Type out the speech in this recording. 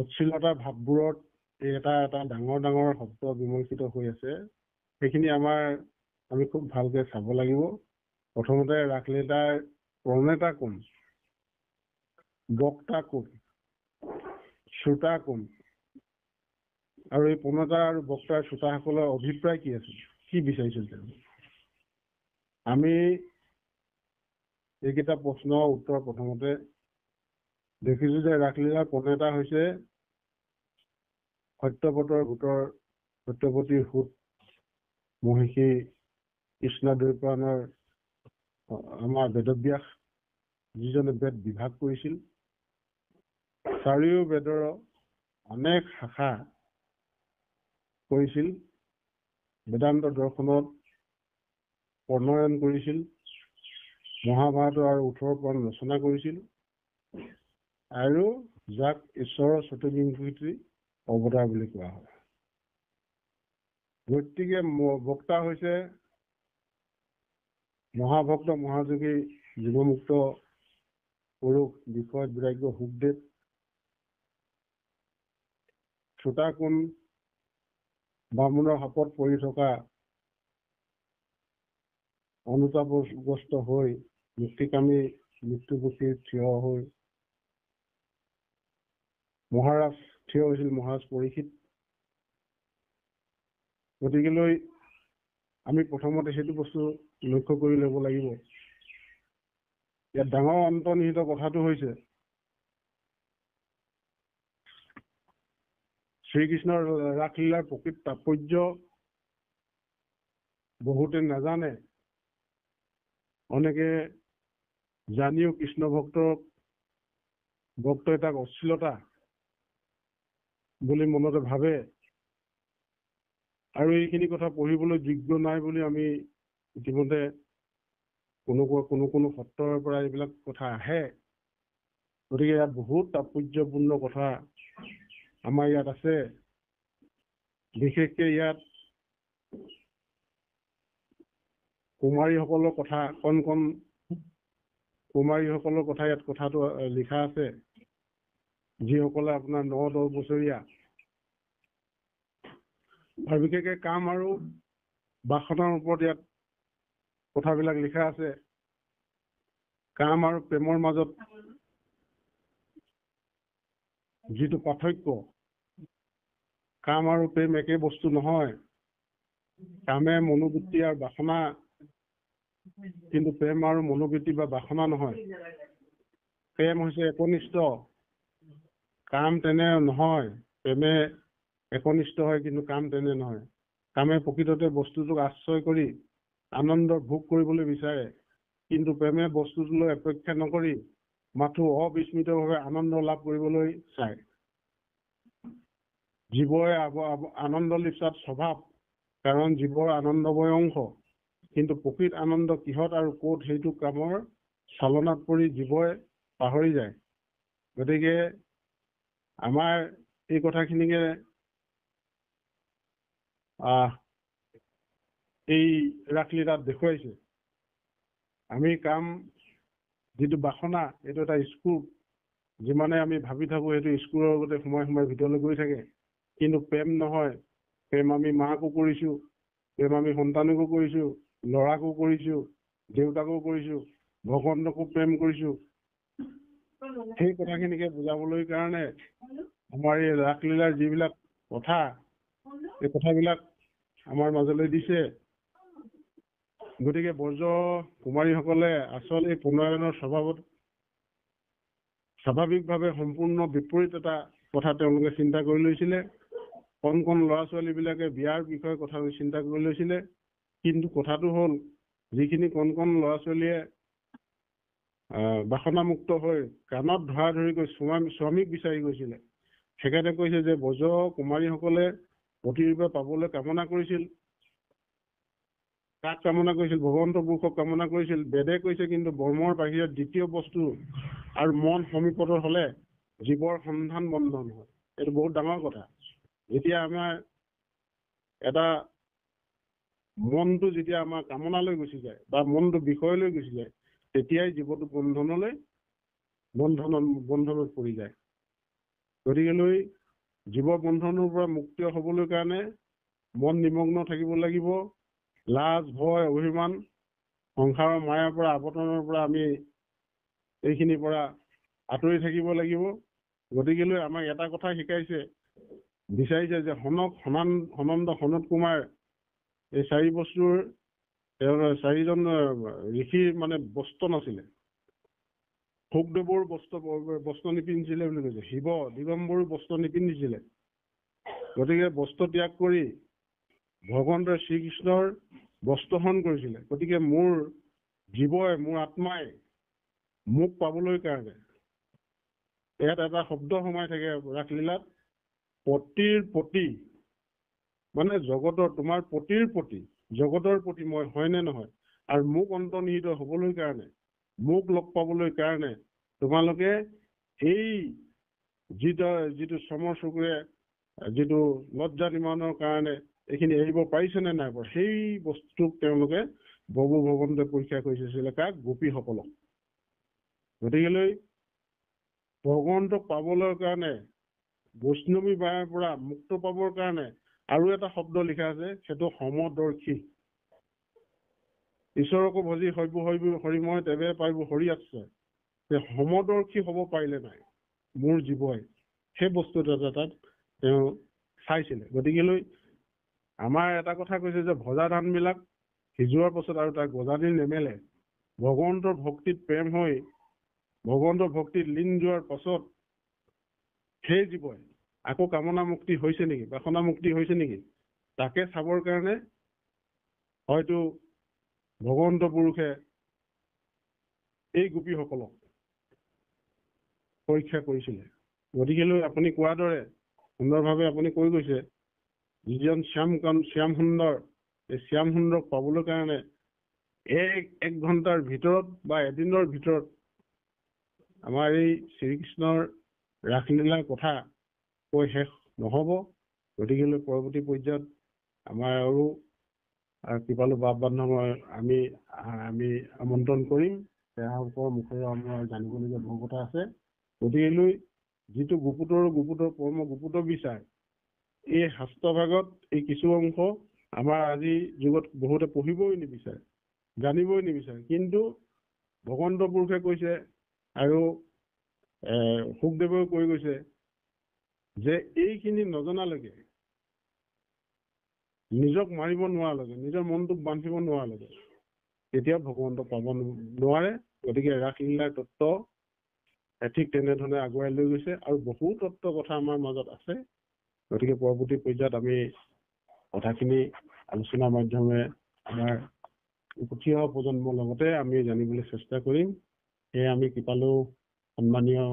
অশ্লীলতা ভাৱবোৰত এটা এটা ডাঙৰ ডাঙৰ শব্দ বিমৰ্ষিত হৈ আছে। সেইখিনি আমি খুব ভালকে চাব লাগিব। প্ৰথমতে ৰাসলীলাৰ প্ৰণেতা কোন, বক্তা কোন, শ্ৰোতা কোন, আৰু এই প্ৰণেতা আৰু বক্তাৰ শ্ৰোতাসকলৰ অভিপ্ৰায় কি আছিল, কি বিচাৰিছিল তেওঁ। আমি এইকেইটা প্ৰশ্নৰ উত্তৰ প্ৰথমতে দেখিছো যে ৰাসলীলাৰ প্ৰণেতা হৈছে সত্যব্ৰতৰ গোটৰ সত্যৱতীৰ সুত মহিষী কৃষ্ণদ্বৈপায়নৰ আমাৰ বেদব্যাস, যিজনে বেদ বিভাগ কৰিছিল। চাৰিও বেদৰ অনেক শাখা কৰিছিল, বেদান্ত দৰ্শনত প্ৰণয়ন কৰিছিল, মহাভাৰত আৰু 18 পুৰাণ ৰচনা কৰিছিল, আৰু যাক ঈশ্বৰৰ চতুৰ্বিংশতি অৱতাৰ বুলি কোৱা হয়। গতিকে বক্তা হৈছে মহাভক্ত মহাযোগী জীৱমুক্ত পুৰুষ বিষয় বিৰাগ্য সুখদেৱ। শ্ৰোতা কোন, বামুণৰ শাপত পৰি থকা অনুতাপগ্ৰস্ত হৈ মুক্তিকামী মৃত্যুমুখী থিয় হৈ মহাৰাজ থিয় হৈছিল, মহাৰাজ পৰীক্ষিত। গতিকেলৈ আমি প্ৰথমতে সেইটো বস্তু লক্ষ্য কৰি ল'ব লাগিব। ইয়াত ডাঙৰ অন্তৰ্নিহিত কথাটো হৈছে শ্ৰীকৃষ্ণৰ ৰাসলীলাৰ প্ৰকৃত তাৎপৰ্য বহুতে নাজানে। অনেকে জানিও কৃষ্ণ ভক্তই তাক অশ্লীলতা বুলি মনতে ভাবে, আৰু এইখিনি কথা পঢ়িবলৈ যোগ্য নাই বুলি আমি ইতিমধ্যে কোনো সত্ৰৰ পৰা এইবিলাক কথা আহে। গতিকে ইয়াত বহুত তাৎপৰ্যপূৰ্ণ কথা আমাৰ ইয়াত আছে। বিশেষকে ইয়াত কুমাৰীসকলৰ কথা, কণ কুমাৰীসকলৰ কথা ইয়াত কথাটো লিখা আছে, যিসকলে আপোনাৰ 9-10 বছৰীয়া, আৰু বিশেষকে কাম আৰু বাসনাৰ ওপৰত ইয়াত কথাবিলাক লিখা আছে। কাম আৰু প্ৰেমৰ মাজত যিটো পাৰ্থক্য, কাম আৰু প্ৰেম একে বস্তু নহয়। কামে মনোবৃত্তি আৰু বাসনা, কিন্তু প্ৰেম আৰু মনোবৃত্তি বা বাসনা নহয়। প্ৰেম হৈছে একনিষ্ঠ, কাম তেনে নহয়। প্ৰেমে একনিষ্ঠ হয়, কিন্তু কাম তেনে নহয়। কামে প্ৰকৃততে বস্তুটোক আশ্ৰয় কৰি আনন্দ ভোগ কৰিবলৈ বিচাৰে, কিন্তু প্ৰেমে বস্তুটোলৈ অপেক্ষা নকৰি মাথো অবিস্মৃতভাৱে আনন্দ লাভ কৰিবলৈ চায়। জীৱই আনন্দ লিপ্সাত স্বভাৱ, কাৰণ জীৱৰ আনন্দময় অংশ। কিন্তু প্ৰকৃত আনন্দ কিহত আৰু ক'ত, সেইটো কামৰ চালনাত পৰি জীৱই পাহৰি যায়। গতিকে আমাৰ এই কথাখিনিকে এই ৰাসলীলাত দেখুৱাইছে। আমি কাম যিটো বাসনা, এইটো এটা স্কুল, যিমানে আমি ভাবি থাকো সেইটো স্কুলৰ লগতে সোমাই ভিতৰলৈ গৈ থাকে। কিন্তু প্ৰেম নহয়। প্ৰেম আমি মাকো কৰিছো, প্ৰেম আমি সন্তানকো কৰিছো, ল'ৰাকো কৰিছো, দেউতাকো কৰিছো, ভগৱন্তকো প্ৰেম কৰিছো। সেই কথাখিনিকে বুজাবলৈ কাৰণে আমাৰ এই ৰাসলীলাৰ যিবিলাক কথা, এই কথাবিলাক আমাৰ মাজলৈ দিছে। গতিকে ব্ৰজ কুমাৰীসকলে আচল এই প্ৰণয়নৰ স্বভাৱত স্বাভাৱিকভাৱে সম্পূৰ্ণ বিপৰীত এটা কথা তেওঁলোকে চিন্তা কৰি লৈছিলে। কণ ল'ৰা ছোৱালীবিলাকে বিয়াৰ বিষয়ে কথা চিন্তা কৰি লৈছিলে। কিন্তু কথাটো হ'ল, যিখিনি কণ ল'ৰা ছোৱালীয়ে বাসনামুক্ত হৈ কাণত ধৰা ধৰি গৈ স্বামীক বিচাৰি গৈছিলে, তেখেতে কৈছে যে ব্ৰজ কুমাৰীসকলে প্ৰতিৰূপে পাবলৈ কামনা কৰিছিল। কাক কামনা কৰিছিল? ভগৱন্ত পুৰুষক কামনা কৰিছিল। বেদে কৈছে, কিন্তু বৰ্মৰ বাহিৰত দ্বিতীয় বস্তু আৰু মন সমীপত হলে জীৱৰ সন্ধান বন্ধন হয়। এইটো বহুত ডাঙৰ কথা। যেতিয়া আমাৰ এটা মনটো যেতিয়া আমাৰ কামনালৈ গুচি যায় বা মনটো বিষয়লৈ গুচি যায়, তেতিয়াই জীৱটো বন্ধনত পৰি যায়। গতিকেলৈ জীৱ বন্ধনৰ পৰা মুক্ত হ'বলৈ কাৰণে মন নিমগ্ন থাকিব লাগিব। লাজ ভয় অভিমান সংসাৰৰ মায়াৰ পৰা আৱৰ্তনৰ পৰা আমি এইখিনিৰ পৰা আঁতৰি থাকিব লাগিব। গতিকেলৈ আমাক এটা কথা শিকাইছে, বিচাৰিছে যে সনন্দ সনত কুমাৰ এই 4 বস্তুৰ তেওঁৰ 4জন ঋষিৰ মানে বস্ত্ৰ নাছিলে। শুকদেৱৰ বস্ত্ৰ নিপিন্ধিছিলে বুলি কৈছে। শিৱ দিগম্বৰো বস্ত্ৰ নিপিন্ধিছিলে। গতিকে বস্ত্ৰ ত্যাগ কৰি ভগৱন্ত শ্ৰীকৃষ্ণৰ বস্ত্ৰহৰণ কৰিছিলে। গতিকে মোৰ জীৱই মোৰ আত্মাই মোক পাবলৈ কাৰণে ইয়াত এটা শব্দ সোমাই থাকে ৰাসলীলাত, পতিৰ প্ৰতি, মানে জগতৰ তোমাৰ পতিৰ প্ৰতি জগতৰ প্ৰতি মই হয়নে নহয়, আৰু মোক অন্তৰ্নিহিত হ'বলৈ কাৰণে মোক লগ পাবলৈ কাৰণে তোমালোকে এই যিটো চমৰ চকুৰে যিটো লজ্জা নিমানৰ কাৰণে এইখিনি এৰিব পাৰিছেনে নাই পৰা, সেই বস্তুটোক তেওঁলোকে প্ৰভু ভগৱন্তই পৰীক্ষা কৰিছিলে কাক? গোপীসকলক। গতিকেলৈ ভগৱন্তক পাবলৈ কাৰণে বৈষ্ণৱী বায়ৰ পৰা মুক্ত পাবৰ কাৰণে আৰু এটা শব্দ লিখা আছে, সেইটো সমদৰ্শী। ঈশ্বৰকো ভজি সৰ্ব হৰিময় তেৱে পাইব হৰি আছে। সমদৰ্শী হ'ব পাৰিলে নাই মোৰ জীৱই, সেই বস্তুটো এটা তাত তেওঁ চাইছিলে। গতিকেলৈ আমাৰ এটা কথা কৈছে যে ভজা ধানবিলাক সিজোৱাৰ পাছত আৰু তাক গজালি নেমেলে। ভগৱন্তৰ ভক্তিত প্ৰেম হৈ ভগৱন্তৰ ভক্তিত লীন যোৱাৰ পাছত সেই জীৱই আকৌ কামনা মুক্তি হৈছে নেকি, বাসনা মুক্তি হৈছে নেকি, তাকে চাবৰ কাৰণে হয়তো ভগৱন্ত পুৰুষে এই গোপীসকলক পৰীক্ষা কৰিছিলে। গতিকেলৈ আপুনি কোৱাৰ দৰে সুন্দৰভাৱে আপুনি কৈ গৈছে, যিজন শ্যাম সুন্দৰ, এই শ্যাম সুন্দৰক পাবলৈ কাৰণে এক ঘণ্টাৰ ভিতৰত বা এদিনৰ ভিতৰত আমাৰ এই শ্ৰীকৃষ্ণৰ ৰাসলীলাৰ কথা কৈ শেষ নহ'ব। গতিকেলৈ পৰৱৰ্তী পৰ্যায়ত আমাৰ আৰু কৃপালু বাপ বান্ধৱৰ আমি আমন্ত্ৰণ কৰিম। তেওঁলোকৰ মুখেৰে আমাৰ জানিবলগীয়া বহু কথা আছে। গতিকেলৈ যিটো গুপুতৰ পৰম গুপুত বিচাৰ, এই শাস্ত্ৰভাগত এই কিছু অংশ আমাৰ আজি যুগত বহুতে পঢ়িবই নিবিচাৰে, জানিবই নিবিচাৰে। কিন্তু ভগৱন্ত পুৰুষে কৈছে আৰু শুকদেৱেও কৈ গৈছে যে এইখিনি নজনালৈকে, নিজক মাৰিব নোৱাৰালৈকে, নিজৰ মনটোক বান্ধিব নোৱাৰালৈকে কেতিয়াও ভগৱন্তক পাব নোৱাৰে। গতিকে ৰাসলীলাৰ তত্ত্ব ঠিক তেনেধৰণে আগুৱাই লৈ গৈছে আৰু বহু তত্ত্ব কথা আমাৰ মাজত আছে। গতিকে পৰৱৰ্তী পৰ্যায়ত আমি কথাখিনি আলোচনাৰ মাধ্যমেৰে আমাৰ উঠি অহা প্ৰজন্মৰ লগতে আমি জানিবলৈ চেষ্টা কৰিম। সেয়ে আমি কৃপালু সন্মানীয়